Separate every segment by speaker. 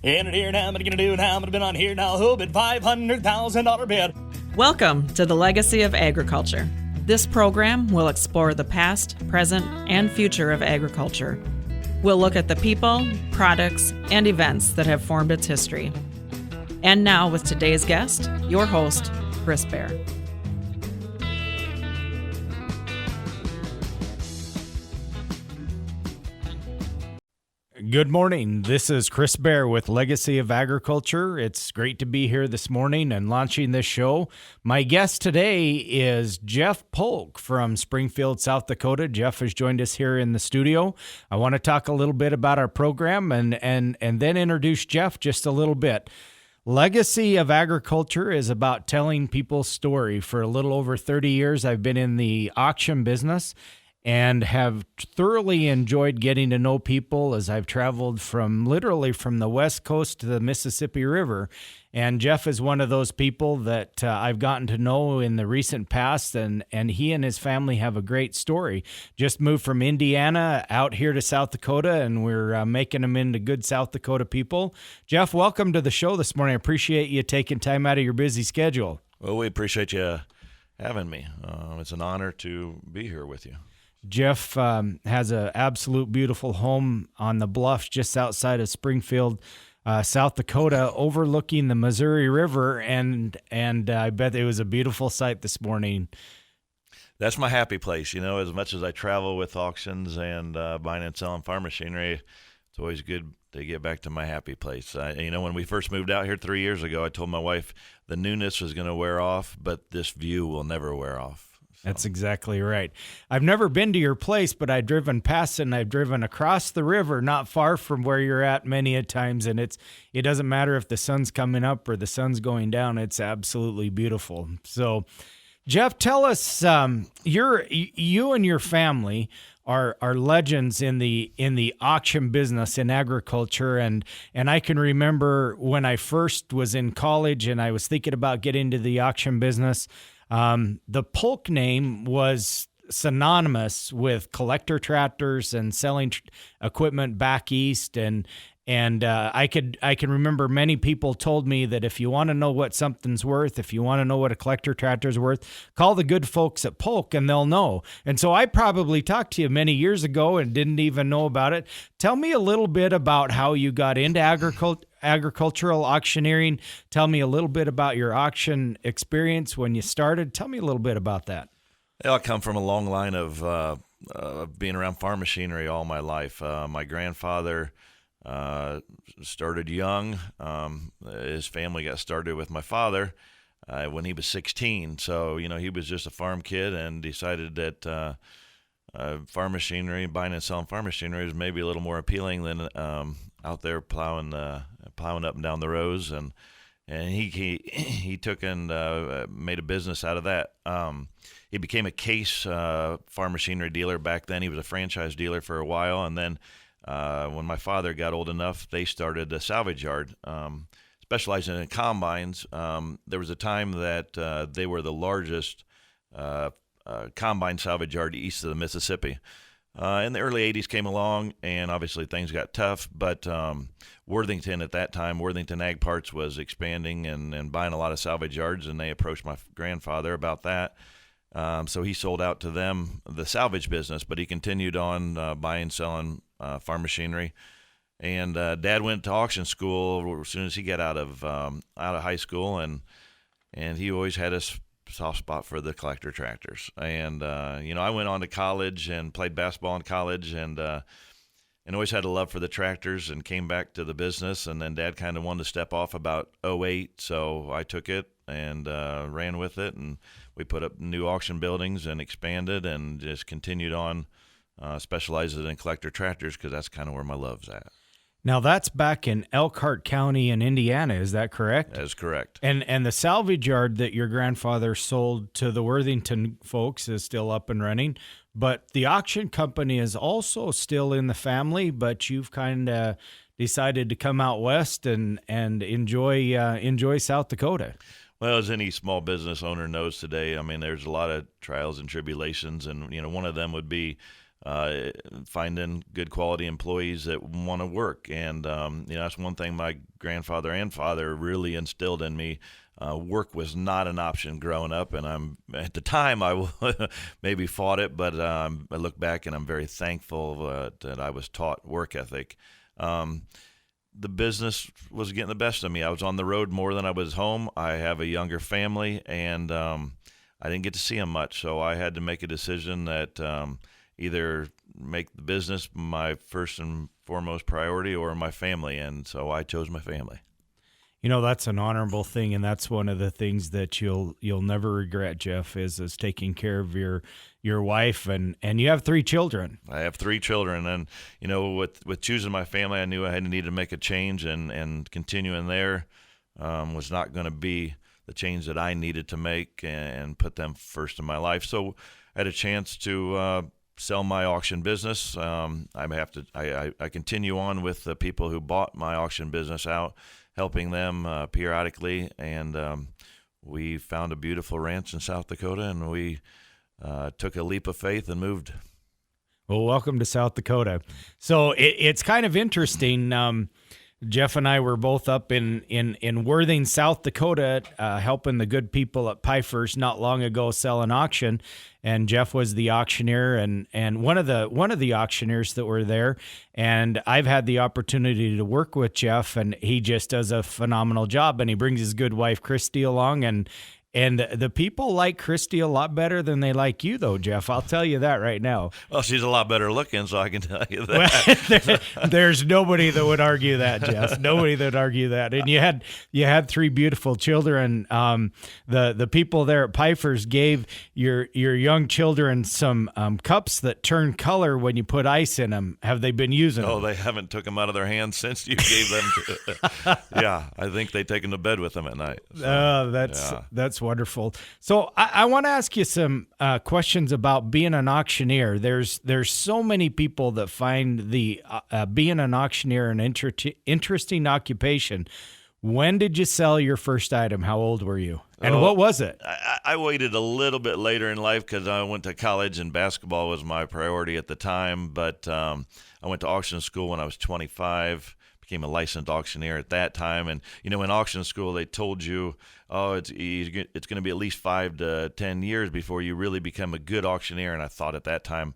Speaker 1: In it here now, what are you gonna do now? I'm gonna bid on here now. Who bid $500,000 bid?
Speaker 2: Welcome to the Legacy of Agriculture. This program will explore the past, present, and future of agriculture. We'll look at the people, products, and events that have formed its history. And now with today's guest, your host, Chris Bair.
Speaker 3: Good morning. This is Chris Bair with Legacy of Agriculture. It's great to be here this morning and launching this show. My guest today is Jeff Polk from Springfield, South Dakota. Jeff has joined us here in the studio. I want to talk a little bit about our program and then introduce Jeff just a little bit. Legacy of Agriculture is about telling people's story. For a little over 30 years, I've been in the auction business and have thoroughly enjoyed getting to know people as I've traveled literally from the West Coast to the Mississippi River. And Jeff is one of those people that I've gotten to know in the recent past, and he and his family have a great story. Just moved from Indiana out here to South Dakota, and we're making them into good South Dakota people. Jeff, welcome to the show this morning. I appreciate you taking time out of your busy schedule.
Speaker 4: Well, we appreciate you having me. It's an honor to be here with you.
Speaker 3: Jeff has an absolute beautiful home on the bluffs just outside of Springfield, South Dakota, overlooking the Missouri River, and I bet it was a beautiful sight this morning.
Speaker 4: That's my happy place. You know, as much as I travel with auctions and buying and selling farm machinery, it's always good to get back to my happy place. When we first moved out here 3 years ago, I told my wife the newness was going to wear off, but this view will never wear off.
Speaker 3: That's exactly right. I've never been to your place, but I've driven past and I've driven across the river, not far from where you're at many a times. And it doesn't matter if the sun's coming up or the sun's going down. It's absolutely beautiful. So, Jeff, tell us, you and your family are legends in the auction business in agriculture. And I can remember when I first was in college and I was thinking about getting into the auction business, the Polk name was synonymous with collector tractors and selling equipment back east, and I can remember many people told me that if you want to know what something's worth, if you want to know what a collector tractor's worth, call the good folks at Polk and they'll know. And so I probably talked to you many years ago and didn't even know about it. Tell me a little bit about how you got into agricultural auctioneering. Tell me a little bit about your auction experience when you started. Tell me a little bit about that.
Speaker 4: I come from a long line of being around farm machinery all my life. My grandfather started young. His family got started with my father when he was 16. So, he was just a farm kid and decided that farm machinery, buying and selling farm machinery, was maybe a little more appealing than out there plowing up and down the rows. And he took and made a business out of that. He became a Case farm machinery dealer back then. He was a franchise dealer for a while, and then when my father got old enough, they started a salvage yard, specializing in combines. There was a time that they were the largest combine salvage yard east of the Mississippi. In the early 80s came along, and obviously things got tough, but Worthington at that time, Worthington Ag Parts, was expanding and buying a lot of salvage yards, and they approached my grandfather about that. So he sold out to them the salvage business, but he continued on buying, selling farm machinery. And Dad went to auction school as soon as he got out of high school, and he always had a soft spot for the collector tractors. And I went on to college and played basketball in college, and always had a love for the tractors, and came back to the business. And then Dad kind of wanted to step off about 2008, so I took it and ran with it, and we put up new auction buildings and expanded and just continued on specializing in collector tractors because that's kind of where my love's at.
Speaker 3: Now, that's back in Elkhart County in Indiana, is that correct?
Speaker 4: That is correct.
Speaker 3: And the salvage yard that your grandfather sold to the Worthington folks is still up and running, but the auction company is also still in the family, but you've kind of decided to come out west and enjoy South Dakota.
Speaker 4: Well, as any small business owner knows today, I mean, there's a lot of trials and tribulations, and one of them would be finding good quality employees that want to work. And, that's one thing my grandfather and father really instilled in me. Work was not an option growing up, and at the time I maybe fought it, but I look back and I'm very thankful that I was taught work ethic. The business was getting the best of me. I was on the road more than I was home. I have a younger family, and I didn't get to see them much, so I had to make a decision that either make the business my first and foremost priority or my family, and so I chose my family.
Speaker 3: That's an honorable thing, and that's one of the things that you'll never regret, Jeff, is taking care of your wife, and you have 3 children.
Speaker 4: I have 3 children, and with choosing my family, I knew I needed to make a change, and continuing there was not going to be the change that I needed to make and put them first in my life. So I had a chance to sell my auction business. I continue on with the people who bought my auction business out, helping them periodically, and we found a beautiful ranch in South Dakota, and we took a leap of faith and moved.
Speaker 3: Well, welcome to South Dakota. So it's kind of interesting. Jeff and I were both up in Worthing, South Dakota, helping the good people at Pfeiffer's not long ago sell an auction. And Jeff was the auctioneer and one of the auctioneers that were there. And I've had the opportunity to work with Jeff, and he just does a phenomenal job. And he brings his good wife, Christy, along, and the people like Christy a lot better than they like you, though, Jeff. I'll tell you that right now.
Speaker 4: Well, she's a lot better looking, so I can tell you that.
Speaker 3: Well, there's nobody that would argue that, Jeff. Nobody that would argue that. And you had 3 beautiful children. The people there at Pfeiffer's gave your young children some cups that turn color when you put ice in them. Have they been using them?
Speaker 4: Oh, they haven't took them out of their hands since you gave them to. Yeah, I think they take them to bed with them at night. So,
Speaker 3: that's wonderful. So I want to ask you some questions about being an auctioneer. There's so many people that find the being an auctioneer an interesting occupation. When did you sell your first item? How old were you? And what was it?
Speaker 4: I waited a little bit later in life because I went to college and basketball was my priority at the time. But I went to auction school when I was 25. Became a licensed auctioneer at that time, and in auction school they told you, it's going to be at least 5 to 10 years before you really become a good auctioneer. And I thought at that time,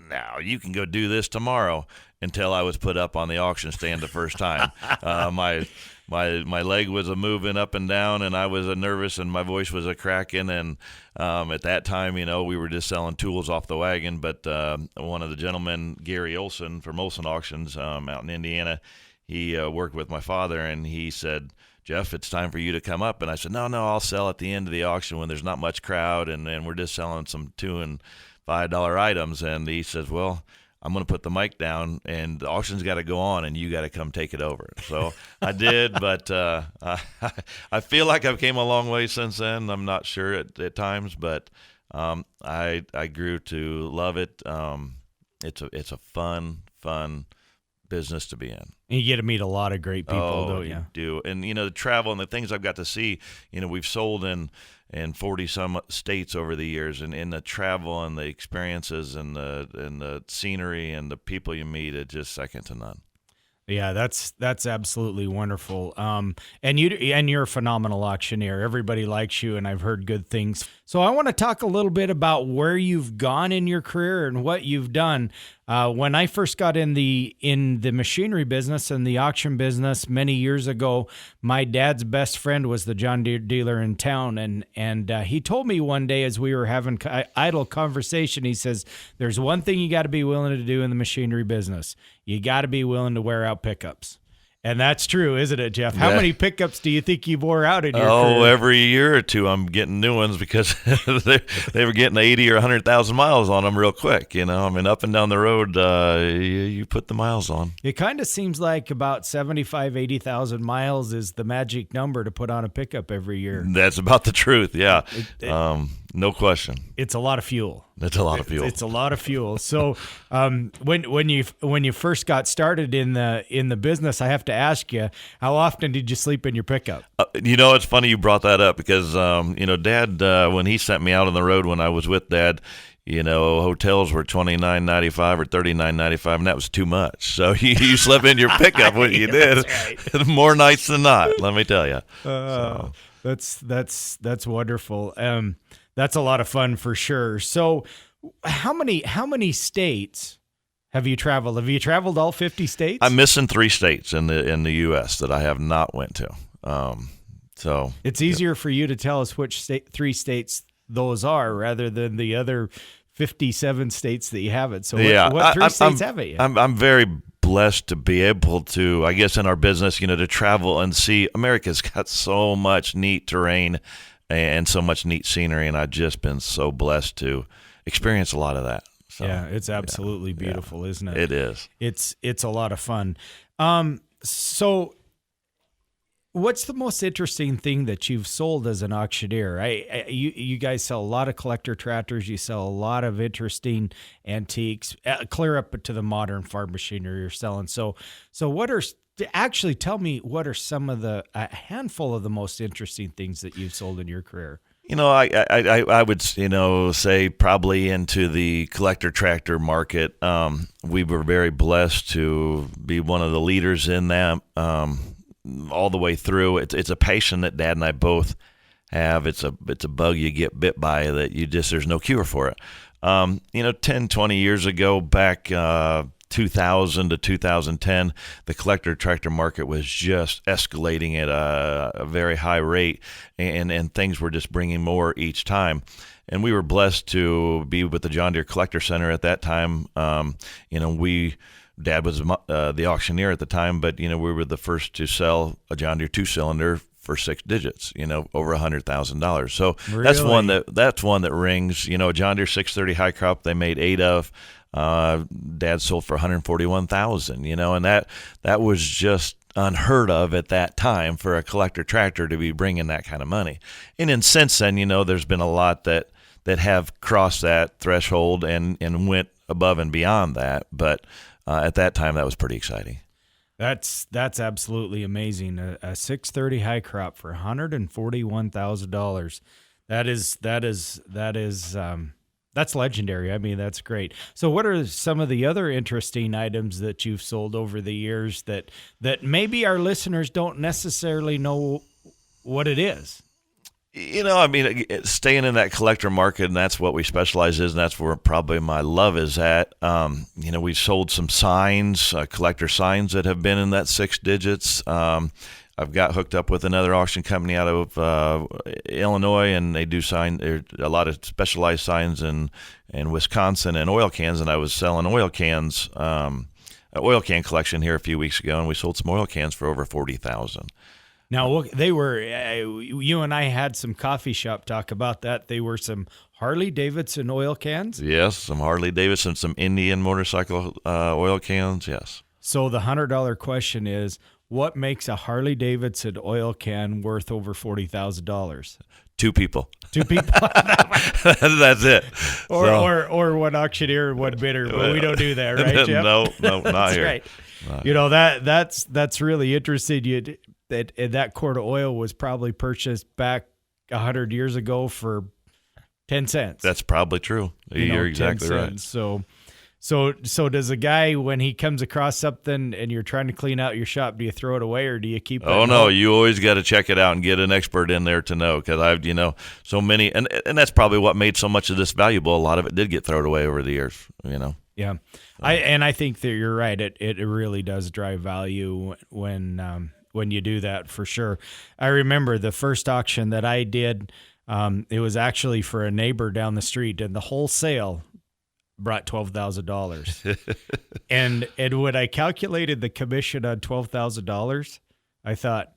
Speaker 4: now you can go do this tomorrow. Until I was put up on the auction stand the first time, my leg was a moving up and down, and I was a nervous, and my voice was a cracking. And at that time, we were just selling tools off the wagon. But one of the gentlemen, Gary Olson from Olson Auctions out in Indiana, he worked with my father, and he said, "Jeff, it's time for you to come up." And I said, No, I'll sell at the end of the auction when there's not much crowd, and we're just selling some $2 and $5 items. And he says, "Well, I'm going to put the mic down, and the auction's got to go on, and you got to come take it over." So I did, but I feel like I've came a long way since then. I'm not sure at times, but I grew to love it. It's a fun business to be in.
Speaker 3: And you get to meet a lot of great people, don't you?
Speaker 4: Do. And, the travel and the things I've got to see, we've sold in 40-some states over the years, and in the travel and the experiences and the scenery and the people you meet, it's just second to none.
Speaker 3: Yeah, that's absolutely wonderful. And you're a phenomenal auctioneer. Everybody likes you, and I've heard good things. So I want to talk a little bit about where you've gone in your career and what you've done. When I first got in the machinery business and the auction business many years ago, my dad's best friend was the John Deere dealer in town, and he told me one day as we were having idle conversation, he says, "There's one thing you got to be willing to do in the machinery business. You got to be willing to wear out pickups." And that's true, isn't it, Jeff? How many pickups do you think you wore out in your career?
Speaker 4: Every year or two I'm getting new ones because they were getting 80 or 100,000 miles on them real quick. Up and down the road, you put the miles on.
Speaker 3: It kind of seems like about 75, 80,000 miles is the magic number to put on a pickup every year.
Speaker 4: That's about the truth, yeah. No question.
Speaker 3: It's a lot of fuel.
Speaker 4: It's a lot of fuel.
Speaker 3: It's a lot of fuel. So when you first got started in the business, I have to ask you, how often did you sleep in your pickup?
Speaker 4: It's funny you brought that up because Dad, when he sent me out on the road when I was with Dad, hotels were $29.95 or $39.95, and that was too much. So you slept in your pickup when you did. Right. More nights than not, let me tell you.
Speaker 3: That's wonderful. That's a lot of fun for sure. So, how many states have you traveled? Have you traveled all 50 states?
Speaker 4: I'm missing 3 states in the U.S. that I have not went to. So
Speaker 3: it's easier for you to tell us which 3 states those are rather than the other 57 states that you haven't. So what 3 states have you?
Speaker 4: I'm very blessed to be able to, I guess, in our business, to travel and see. America's got so much neat terrain and so much neat scenery, and I've just been so blessed to experience a lot of that. So,
Speaker 3: yeah, it's absolutely beautiful, isn't it?
Speaker 4: It is.
Speaker 3: It's a lot of fun. So what's the most interesting thing that you've sold as an auctioneer? You guys sell a lot of collector tractors. You sell a lot of interesting antiques, clear up to the modern farm machinery you're selling. So tell me, what are some of a handful of the most interesting things that you've sold in your career?
Speaker 4: I would, say probably into the collector tractor market. We were very blessed to be one of the leaders in that all the way through. It's a passion that Dad and I both have. It's a bug you get bit by that there's no cure for it. 10, 20 years ago, back 2000 to 2010, the collector tractor market was just escalating at a very high rate, and things were just bringing more each time. And we were blessed to be with the John Deere Collector Center at that time. Dad was the auctioneer at the time, but we were the first to sell a John Deere 2-cylinder for 6 digits, over $100,000. So
Speaker 3: really?
Speaker 4: that's one that rings. A John Deere 630 high crop, they made 8 of. Dad sold for $141,000, and that was just unheard of at that time for a collector tractor to be bringing that kind of money. And then since then, there's been a lot that have crossed that threshold and went above and beyond that. But at that time, that was pretty exciting.
Speaker 3: That's absolutely amazing. A 630 high crop for $141,000. That's legendary. I mean, that's great. So what are some of the other interesting items that you've sold over the years that maybe our listeners don't necessarily know what it is?
Speaker 4: Staying in that collector market, and that's what we specialize in, and that's where probably my love is at. We've sold some signs, collector signs that have been in that 6 digits. I've got hooked up with another auction company out of Illinois, and they do a lot of specialized signs in Wisconsin and oil cans. And I was selling oil cans, an oil can collection here a few weeks ago, and we sold some oil cans for over $40,000.
Speaker 3: Now, they were, you and I had some coffee shop talk about that. They were some Harley-Davidson oil cans?
Speaker 4: Yes, some Harley-Davidson, some Indian motorcycle oil cans, yes.
Speaker 3: So the $100 question is, what makes a Harley-Davidson oil can worth over $40,000?
Speaker 4: 2 people.
Speaker 3: 2 people.
Speaker 4: That's it.
Speaker 3: Or one auctioneer, one bidder. But we don't do that, right, Jeff?
Speaker 4: No, not
Speaker 3: that's
Speaker 4: here.
Speaker 3: Right.
Speaker 4: Not
Speaker 3: That's really interesting. That quart of oil was probably purchased back 100 years ago for 10 cents.
Speaker 4: That's probably true. You're exactly right.
Speaker 3: So does a guy, when he comes across something and you're trying to clean out your shop, do you throw it away or do you keep it?
Speaker 4: Oh, no, you always got to check it out and get an expert in there to know, because I've, so many, and that's probably what made so much of this valuable. A lot of it did get thrown away over the years,
Speaker 3: Yeah. I think that you're right. It really does drive value when you do that, for sure. I remember the first auction that I did, it was actually for a neighbor down the street, and the whole sale brought $12,000. and when I calculated the commission on $12,000, I thought,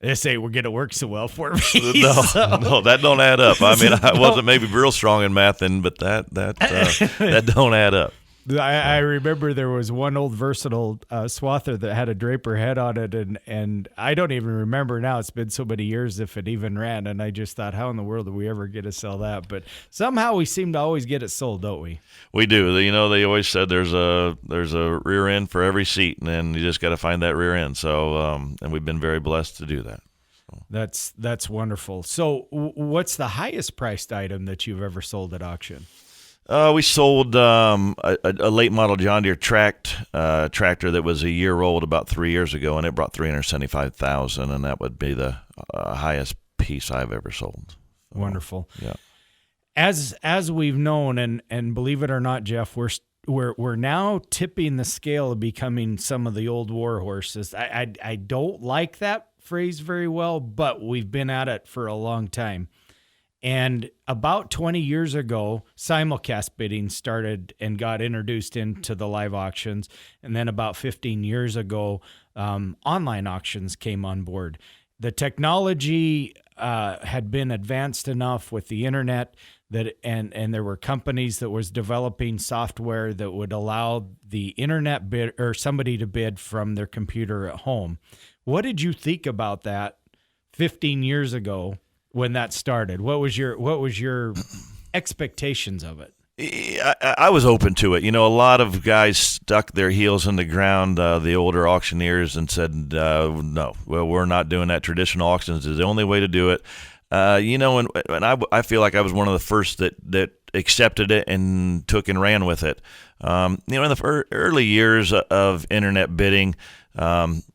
Speaker 3: this ain't going to work so well for me.
Speaker 4: No, that don't add up. I mean, I wasn't maybe real strong in math, but that don't add up.
Speaker 3: I remember there was one old versatile swather that had a Draper head on it, and I don't even remember now. It's been so many years if it even ran, and I just thought, how in the world did we ever get to sell that? But somehow we seem to always get it sold, don't we?
Speaker 4: We do. They always said there's a rear end for every seat, and then you just got to find that rear end. So, and we've been very blessed to do that. So.
Speaker 3: That's wonderful. So what's the highest priced item that you've ever sold at auction?
Speaker 4: We sold a late model John Deere tractor that was a year old about 3 years ago, and it brought $375,000, and that would be the highest piece I've ever sold.
Speaker 3: Wonderful.
Speaker 4: Yeah.
Speaker 3: As we've known, and believe it or not, Jeff, we're now tipping the scale of becoming some of the old war horses. I don't like that phrase very well, but we've been at it for a long time. And about 20 years ago, simulcast bidding started and got introduced into the live auctions. And then about 15 years ago, online auctions came on board. The technology had been advanced enough with the internet that and there were companies that was developing software that would allow the internet bid or somebody to bid from their computer at home. What did you think about that 15 years ago when that started? What was your expectations of it?
Speaker 4: I was open to it. You know, a lot of guys stuck their heels in the ground, the older auctioneers, and said, no, well, we're not doing that. Traditional auctions is the only way to do it. You know, and I feel like I was one of the first that accepted it and took and ran with it. You know, in the early years of internet bidding,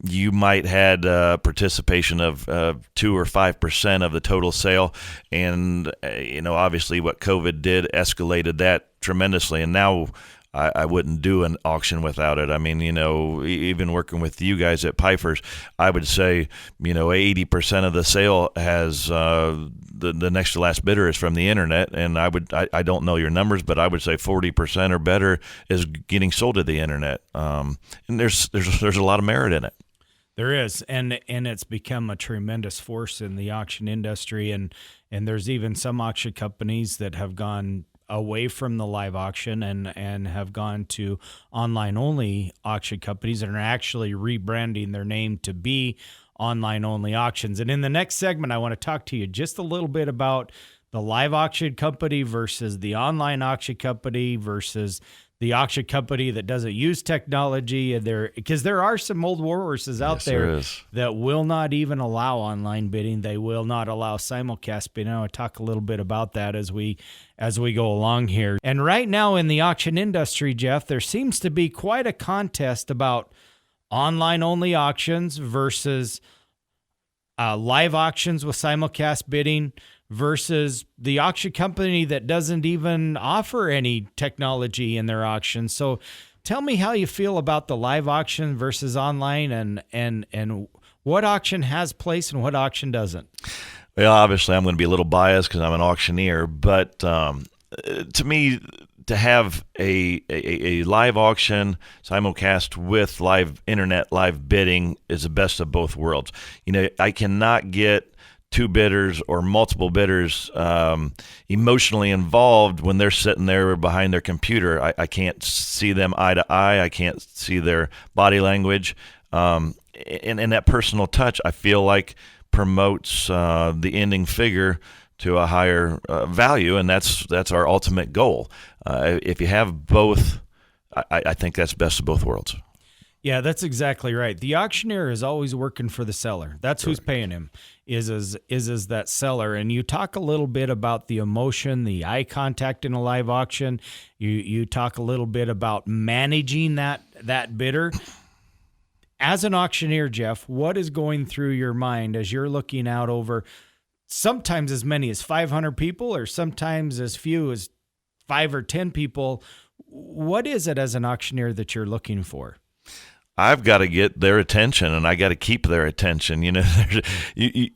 Speaker 4: you might had participation of 2 or 5% of the total sale, and you know, obviously what COVID did escalated that tremendously, and now I wouldn't do an auction without it. I mean, you know, even working with you guys at Pfeiffer's, I would say, you know, 80% of the sale has the next to last bidder is from the internet, and I don't know your numbers, but I would say 40% or better is getting sold to the internet. And there's a lot of merit in it.
Speaker 3: There is, and it's become a tremendous force in the auction industry, and there's even some auction companies that have gone away from the live auction and have gone to online only auction companies and are actually rebranding their name to be online only auctions. And in the next segment, I want to talk to you just a little bit about the live auction company versus the online auction company versus the auction company that doesn't use technology. Because there are some old war horses out there that will not even allow online bidding. They will not allow simulcast bidding. I want to talk a little bit about that as we go along here. And right now in the auction industry, Jeff, there seems to be quite a contest about online only auctions versus live auctions with simulcast bidding versus the auction company that doesn't even offer any technology in their auctions. So tell me how you feel about the live auction versus online, and what auction has place and what auction doesn't.
Speaker 4: Well, obviously I'm going to be a little biased because I'm an auctioneer, but to me, to have a live auction simulcast with live internet live bidding is the best of both worlds. You know, I cannot get two bidders or multiple bidders emotionally involved when they're sitting there behind their computer. I can't see them eye to eye. I can't see their body language. And that personal touch, I feel like, promotes the ending figure to a higher value, and that's our ultimate goal. If you have both, I think that's best of both worlds.
Speaker 3: Yeah, that's exactly right. The auctioneer is always working for the seller. That's who's paying him, is that seller. And you talk a little bit about the emotion, the eye contact in a live auction. You talk a little bit about managing that bidder. As an auctioneer, Jeff, what is going through your mind as you're looking out over sometimes as many as 500 people or sometimes as few as 5 or 10 people? What is it as an auctioneer that you're looking for?
Speaker 4: I've got to get their attention, and I got to keep their attention. You know, you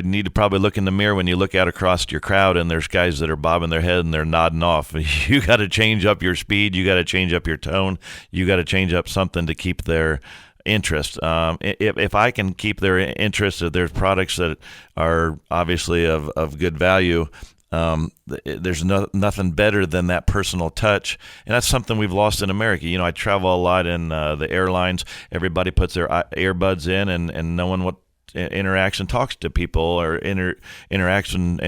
Speaker 4: need to probably look in the mirror when you look out across your crowd, and there's guys that are bobbing their head and they're nodding off. You got to change up your speed. You got to change up your tone. You got to change up something to keep their interest. If I can keep their interest, if there's products that are obviously of good value, there's nothing better than that personal touch, and that's something we've lost in America. You know, I travel a lot in the airlines. Everybody puts their earbuds in, and no one what interaction talks to people or interaction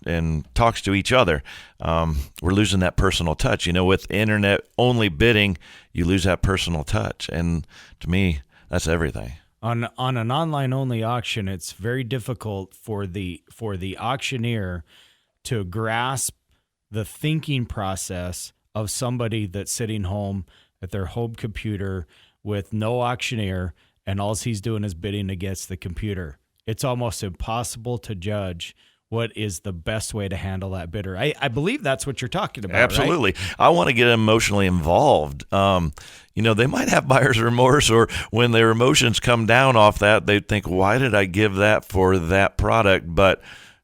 Speaker 4: and talks to each other. We're losing that personal touch. You know, with internet only bidding, you lose that personal touch, and to me, that's everything.
Speaker 3: On an online only auction, it's very difficult for the auctioneer to grasp the thinking process of somebody that's sitting home at their home computer with no auctioneer, and all he's doing is bidding against the computer. It's almost impossible to judge what is the best way to handle that bidder. I believe that's what you're talking about.
Speaker 4: Absolutely.
Speaker 3: Right?
Speaker 4: I want to get emotionally involved. They might have buyer's remorse, or when their emotions come down off that, they think, why did I give that for that product? But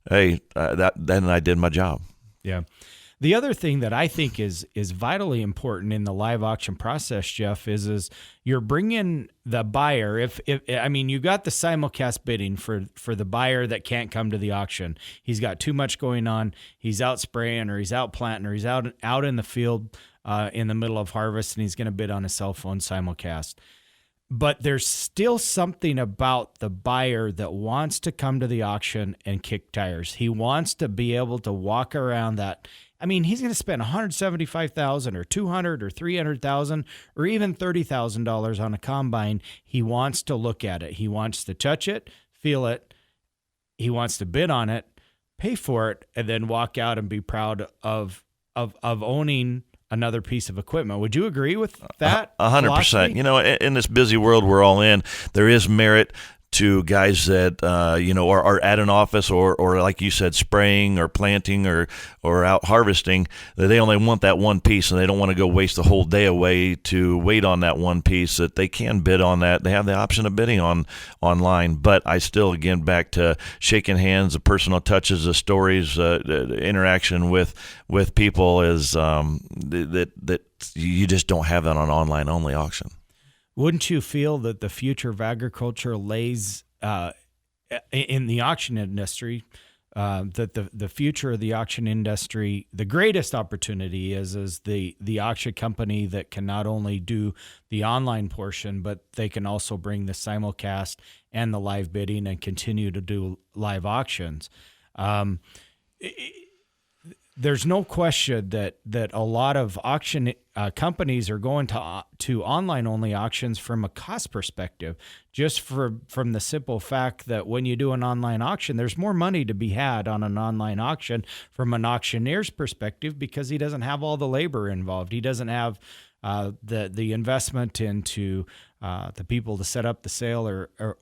Speaker 4: hey, then I did my job.
Speaker 3: Yeah. The other thing that I think is vitally important in the live auction process, Jeff, is you're bringing the buyer. If you got the simulcast bidding for the buyer that can't come to the auction. He's got too much going on. He's out spraying, or he's out planting, or he's out in the field in the middle of harvest, and he's going to bid on a cell phone simulcast. But there's still something about the buyer that wants to come to the auction and kick tires. He wants to be able to walk around that. He's going to spend $175,000 or $200,000 or $300,000 or even $30,000 on a combine. He wants to look at it. He wants to touch it, feel it. He wants to bid on it, pay for it, and then walk out and be proud of owning another piece of equipment. Would you agree with that?
Speaker 4: 100%. In this busy world we're all in, there is merit to guys that are at an office or like you said, spraying or planting or out harvesting. That they only want that one piece, and they don't want to go waste the whole day away to wait on that one piece. That they can bid on that. They have the option of bidding online. But I still, again, back to shaking hands, the personal touches, the stories, the interaction with people is that you just don't have that on online only auction.
Speaker 3: Wouldn't you feel that the future of agriculture lays in the auction industry, that the future of the auction industry, the greatest opportunity is the auction company that can not only do the online portion, but they can also bring the simulcast and the live bidding and continue to do live auctions. There's no question that a lot of auction companies are going to online only auctions from a cost perspective, just from the simple fact that when you do an online auction, there's more money to be had on an online auction from an auctioneer's perspective, because he doesn't have all the labor involved. He doesn't have the investment into the people to set up the sale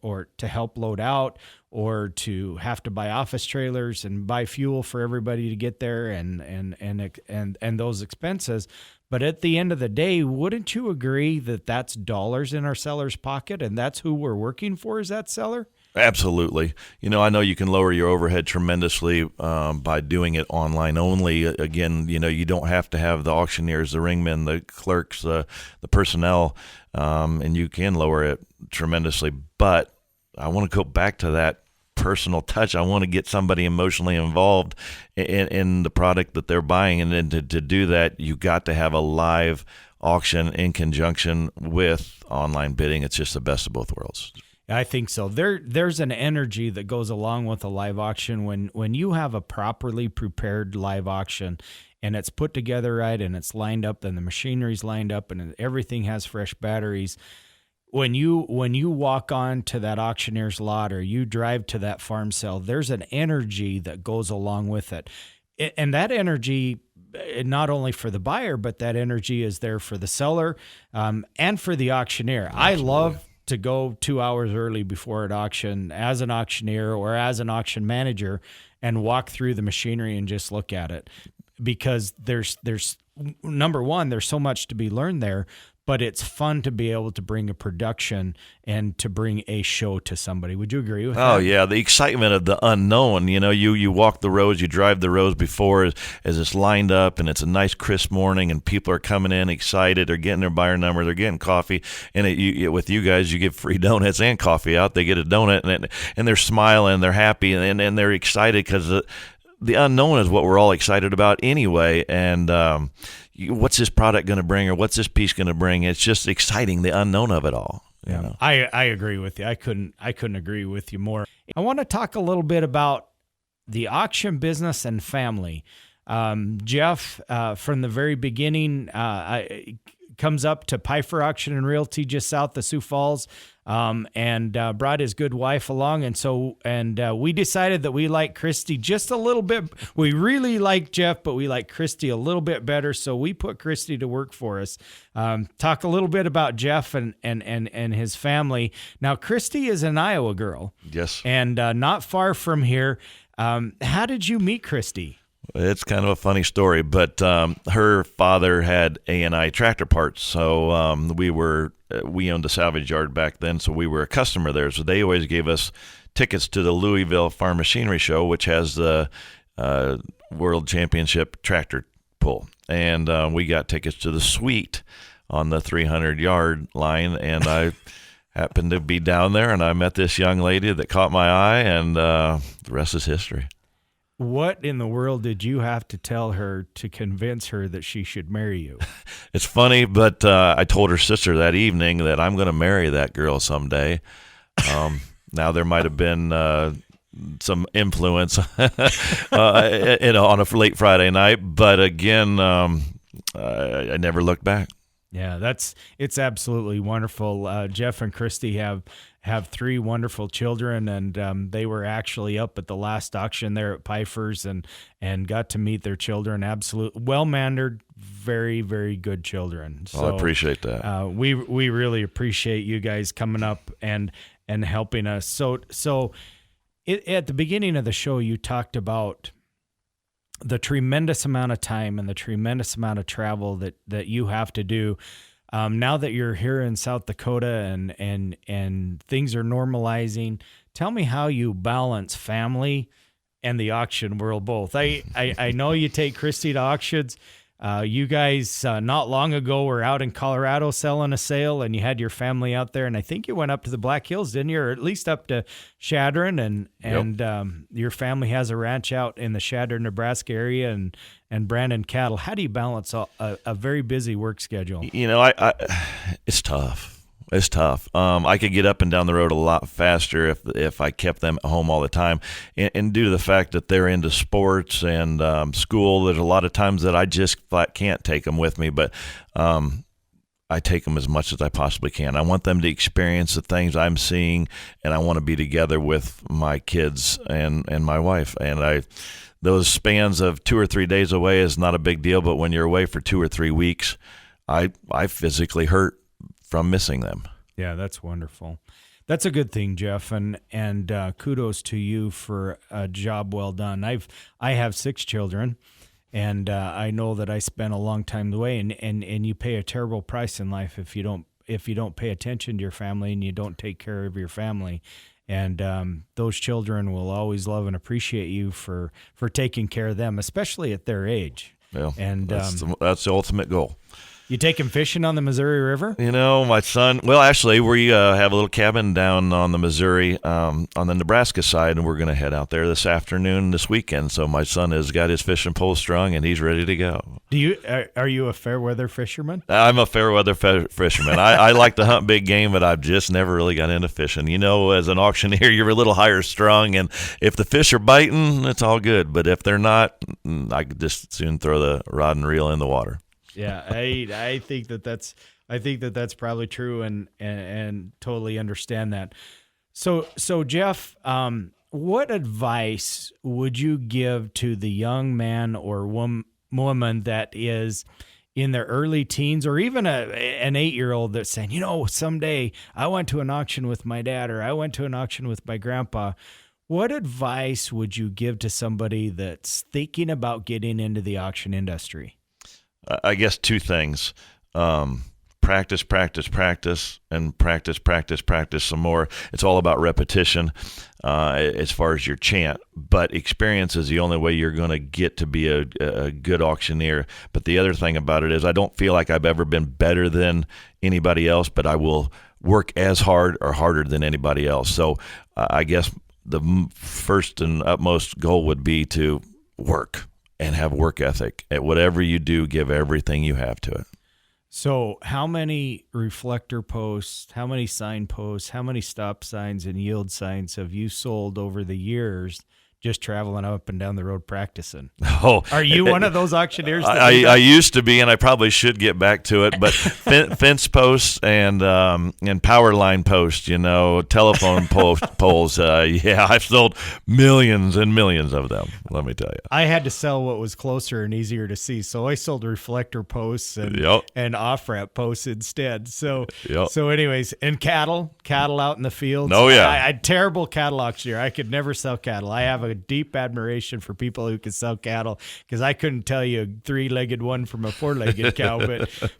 Speaker 3: or to help load out, or to have to buy office trailers and buy fuel for everybody to get there and those expenses. But at the end of the day, wouldn't you agree that that's dollars in our seller's pocket, and that's who we're working for, is that seller?
Speaker 4: Absolutely. I know you can lower your overhead tremendously by doing it online only. Again, you don't have to have the auctioneers, the ringmen, the clerks, the personnel, and you can lower it tremendously. But I want to go back to that personal touch. I want to get somebody emotionally involved in the product that they're buying. And then to do that, you got to have a live auction in conjunction with online bidding. It's just the best of both worlds.
Speaker 3: I think so. There's an energy that goes along with a live auction when you have a properly prepared live auction, and it's put together right, and it's lined up, and the machinery's lined up, and everything has fresh batteries. When you walk on to that auctioneer's lot, or you drive to that farm sale, there's an energy that goes along with it. And that energy, not only for the buyer, but that energy is there for the seller and for the auctioneer. Absolutely. I love to go 2 hours early before an auction as an auctioneer or as an auction manager and walk through the machinery and just look at it, because there's number one, there's so much to be learned there, but it's fun to be able to bring a production and to bring a show to somebody. Would you agree with that?
Speaker 4: Oh, yeah. The excitement of the unknown. You walk the roads, you drive the roads before as it's lined up, and it's a nice crisp morning, and people are coming in excited. They're getting their buyer number. They're getting coffee. And with you guys, you give free donuts and coffee out. They get a donut, and they're smiling. They're happy, and they're excited because the unknown is what we're all excited about anyway. And what's this product going to bring, or what's this piece going to bring? It's just exciting, the unknown of it all.
Speaker 3: Yeah, I agree with you. I couldn't agree with you more. I want to talk a little bit about the auction business and family. Jeff, from the very beginning, comes up to Pfeiffer Auction and Realty just south of Sioux Falls, and brought his good wife along. And we decided that we like Christy just a little bit. We really like Jeff, but we like Christy a little bit better. So we put Christy to work for us. Talk a little bit about Jeff and his family. Now, Christy is an Iowa girl.
Speaker 4: Yes.
Speaker 3: And not far from here. How did you meet Christy?
Speaker 4: It's kind of a funny story, but her father had A&I tractor parts, so we owned a salvage yard back then, so we were a customer there. So they always gave us tickets to the Louisville Farm Machinery Show, which has the World Championship tractor pull, and we got tickets to the suite on the 300-yard line, and I happened to be down there, and I met this young lady that caught my eye, and the rest is history.
Speaker 3: What in the world did you have to tell her to convince her that she should marry you?
Speaker 4: It's funny, but I told her sister that evening that I'm going to marry that girl someday. Now, there might have been some influence on a late Friday night, but again, I never looked back.
Speaker 3: Yeah, it's absolutely wonderful. Jeff and Christy have 3 wonderful children, and they were actually up at the last auction there at Pfeiffer's and got to meet their children. Absolutely well-mannered, very, very good children. So
Speaker 4: I appreciate that.
Speaker 3: We really appreciate you guys coming up and helping us. So at the beginning of the show, you talked about the tremendous amount of time and the tremendous amount of travel that you have to do. Now that you're here in South Dakota and things are normalizing, tell me how you balance family and the auction world both. I know you take Christy to auctions. You guys not long ago were out in Colorado selling a sale, and you had your family out there, and I think you went up to the Black Hills, didn't you? Or at least up to Chadron, and
Speaker 4: Yep.
Speaker 3: Your family has a ranch out in the Chadron, Nebraska area, and Brandon cattle. How do you balance a very busy work schedule?
Speaker 4: You know, I it's tough. It's tough. I could get up and down the road a lot faster if I kept them at home all the time. And due to the fact that they're into sports and school, there's a lot of times that I just flat can't take them with me. But I take them as much as I possibly can. I want them to experience the things I'm seeing, and I want to be together with my kids and my wife. And those spans of 2 or 3 days away is not a big deal. But when you're away for 2 or 3 weeks, I physically hurt from missing them.
Speaker 3: Yeah, that's wonderful. That's a good thing, Jeff, and kudos to you for a job well done. I have 6 children, and I know that I spent a long time away, and you pay a terrible price in life if you don't pay attention to your family and you don't take care of your family. And those children will always love and appreciate you for taking care of them, especially at their age.
Speaker 4: Well,
Speaker 3: and
Speaker 4: that's the ultimate goal.
Speaker 3: You take him fishing on the Missouri River?
Speaker 4: You know, my son, well, actually, we have a little cabin down on the Missouri, on the Nebraska side, and we're going to head out there this afternoon, this weekend. So my son has got his fishing pole strung, and he's ready to go.
Speaker 3: Are you a fair weather fisherman?
Speaker 4: I'm a fair weather fisherman. I like to hunt big game, but I've just never really got into fishing. You know, as an auctioneer, you're a little higher strung, and if the fish are biting, it's all good. But if they're not, I could just soon throw the rod and reel in the water.
Speaker 3: Yeah, I think that's probably true, and totally understand that. So Jeff, what advice would you give to the young man or woman that is in their early teens, or even an 8-year-old that's saying, you know, someday I went to an auction with my dad, or I went to an auction with my grandpa? What advice would you give to somebody that's thinking about getting into the auction industry?
Speaker 4: I guess 2 things. Practice, and practice some more. It's all about repetition as far as your chant. But experience is the only way you're going to get to be a good auctioneer. But the other thing about it is I don't feel like I've ever been better than anybody else, but I will work as hard or harder than anybody else. So I guess the first and utmost goal would be to work and have work ethic. At whatever you do, give everything you have to it.
Speaker 3: So how many reflector posts, how many sign posts, how many stop signs and yield signs have you sold over the years just traveling up and down the road practicing.
Speaker 4: Oh,
Speaker 3: Are you one of those auctioneers?
Speaker 4: I used to be, and I probably should get back to it. But fence posts and power line posts, telephone poles. Yeah, I've sold millions and millions of them. Let me tell you.
Speaker 3: I had to sell what was closer and easier to see, so I sold reflector posts and off-ramp posts instead. So anyways, and cattle out in the fields.
Speaker 4: Oh yeah,
Speaker 3: I terrible cattle auctioneer. I could never sell cattle. I have a deep admiration for people who can sell cattle, because I couldn't tell you a 3-legged one from a 4-legged cow.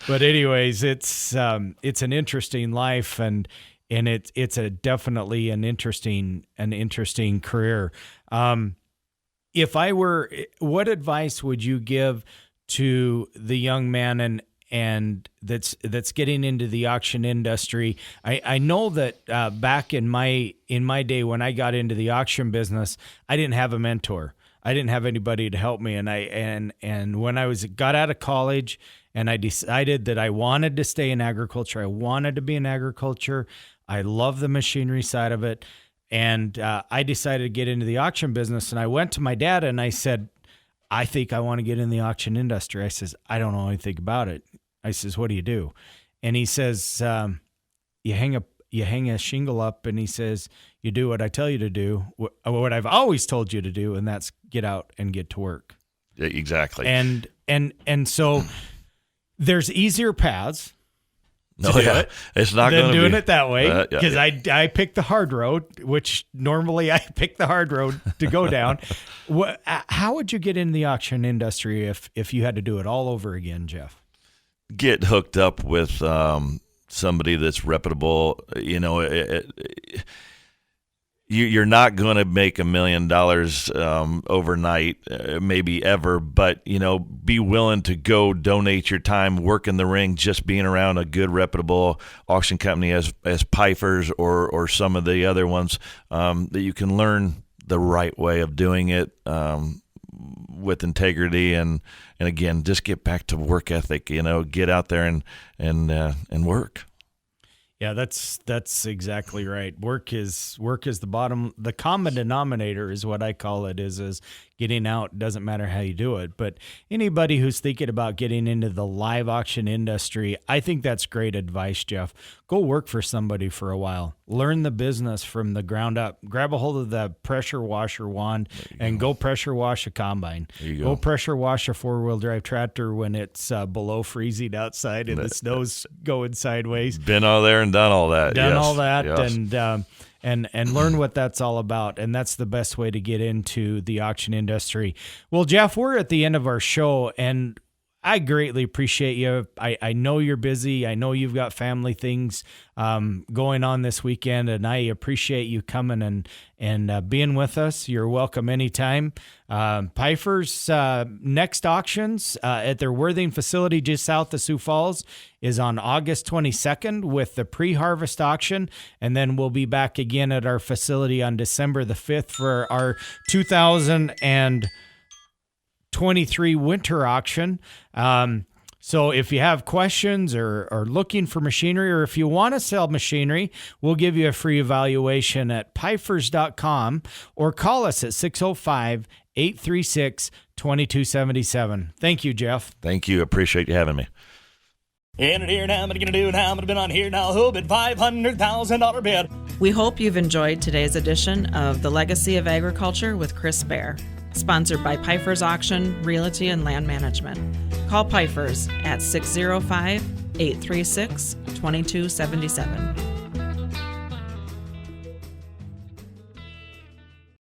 Speaker 3: But anyways, it's an interesting life, and it's definitely an interesting career. If I were, what advice would you give to the young man and that's getting into the auction industry? I know that back in my day when I got into the auction business, I didn't have a mentor. I didn't have anybody to help me, and when I got out of college and I decided that I wanted to stay in agriculture, I wanted to be in agriculture. I love the machinery side of it, and I decided to get into the auction business. And I went to my dad and I said, I think I want to get in the auction industry. I says, I don't know anything about it. I says, what do you do? And he says, you hang a shingle up, and he says, you do what I tell you to do, what I've always told you to do, and that's get out and get to work.
Speaker 4: Exactly.
Speaker 3: And so there's easier paths.
Speaker 4: It's not
Speaker 3: than
Speaker 4: going to
Speaker 3: doing
Speaker 4: be
Speaker 3: it that way, because I picked the hard road, which normally I pick the hard road to go down. How would you get in the auction industry if you had to do it all over again, Jeff?
Speaker 4: Get hooked up with somebody that's reputable. You're not going to make $1 million overnight, maybe ever, but be willing to go donate your time, work in the ring, just being around a good, reputable auction company as Pfeiffer's or some of the other ones, that you can learn the right way of doing it with integrity, and again, just get back to work ethic. Get out there and work.
Speaker 3: Yeah, that's exactly right. Work is the common denominator is what I call it, is getting out. Doesn't matter how you do it. But anybody who's thinking about getting into the live auction industry, I think that's great advice, Jeff. Go work for somebody for a while. Learn the business from the ground up. Grab a hold of the pressure washer wand and go pressure wash a combine. Go pressure wash a 4-wheel drive tractor when it's below freezing outside and the snow's going sideways.
Speaker 4: Been out there and done all that.
Speaker 3: Yes. And learn what that's all about. And that's the best way to get into the auction industry. Well, Jeff, we're at the end of our show, and I greatly appreciate you. I know you're busy. I know you've got family things going on this weekend, and I appreciate you coming and being with us. You're welcome anytime. Pfeiffer's next auctions at their Worthing facility just south of Sioux Falls is on August 22nd with the pre-harvest auction, and then we'll be back again at our facility on December the 5th for our 2023 winter auction. So if you have questions or looking for machinery, or if you want to sell machinery, we'll give you a free evaluation at Pfeiffers.com, or call us at 605-836-2277. Thank you, Jeff.
Speaker 4: Thank you. Appreciate you having me.
Speaker 1: In it here now, I'm gonna do now. I'm gonna been on here now. Who bid $500,000 bid?
Speaker 2: We hope you've enjoyed today's edition of The Legacy of Agriculture with Chris Bair, sponsored by Pfeiffer's Auction, Realty, and Land Management. Call Pfeiffer's at 605-836-2277.